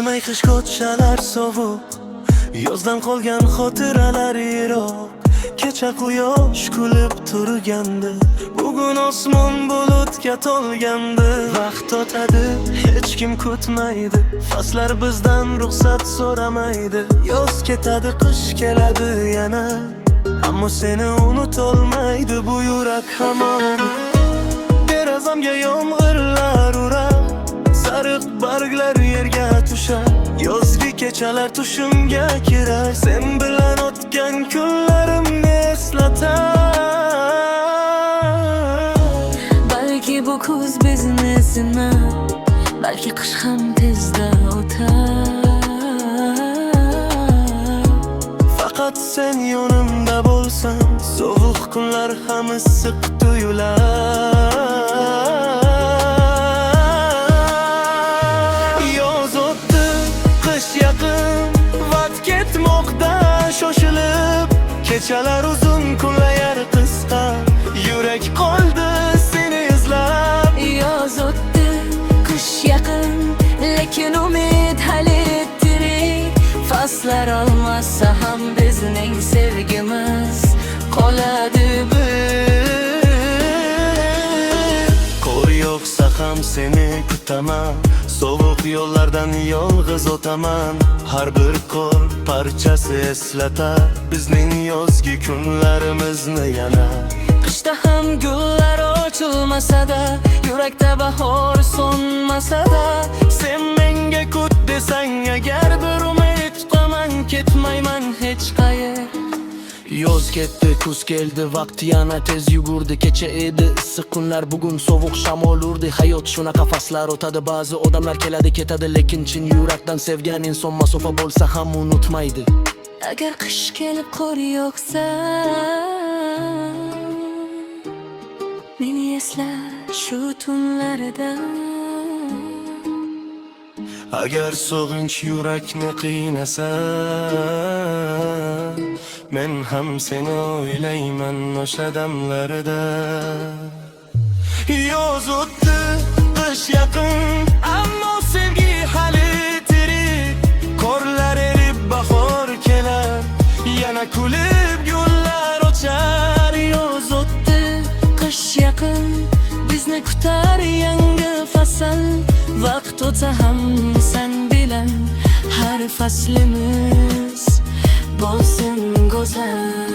Indamay qish ko'chalar sovuq, yozdan qolgan xotiralar yiroq. Kecha quyosh kulib turgandi, bugun osmon bulutga to'lgandi. Vaqt o'tadi, hech kim kutmaydi, faslar bizdan ruxsat so'ramaydi. Yoz ketadi, qish keladi yana, ammo seni unutolmaydi bu yurak hamon. Derazamga yomg'irlar urar, sariq barglar yerga tushar. Yozgi kechalar tushimga kirar, sen bilan o'tgan kunlarimni eslatar. Balki bu kuz bizni sinar, balki qish ham tezda o'tar. Faqat sen yonimda bo'lsan, sovuq kunlar ham issiq tuyular. Yoz o'tdi, qish yaqin, vaqt ketmoqda shoshilib. Kechalar uzun, kunlar qisqa, yurak qoldi seni izlab. Yoz o'tdi, qish yaqin, lekin umid hali tirik. Faslar olmasa ham bizning sevgimiz qoladi bir. Qor yo'qsa ham seni kutaman, sovuq yo'llardan yolg'iz o'taman. Har bir qor parchasi eslatar bizning yozgi kunlarimizni yana. Qishda ham gullar ochilmasa-da, yurakda bahor so'nmasa-da, Sen menga kut desang agar, bir umid tutaman, ketmayman hech qayer. Yoz ketdi, kuz keldi, vaqt yana tez yugurdi. Kecha edi issiq kunlar, bugun sovuq shamol urdi. Hayot shunaqa faslar o'tadi, ba'zi odamlar keladi ketadi, lekin chin yurakdan sevgan inson masofa bo'lsa ham unutmaydi. agar qish kelib qor yog'sa, meni esla shu tunlaridan. Agar sog'inch yurakni qiynasa, men ham seni o'ylayman o'sha damlarda. Yoz o'tdi, qish yaqin, ammo sevgi hali tirik. Qorlar erib bahor kelar, yana kulib gullar ochar. Yoz o'tdi, qish yaqin, bizni kutar yangi fasl. Vaqt o'tsa ham sen bilan har faslimiz bo'lsin go'zal.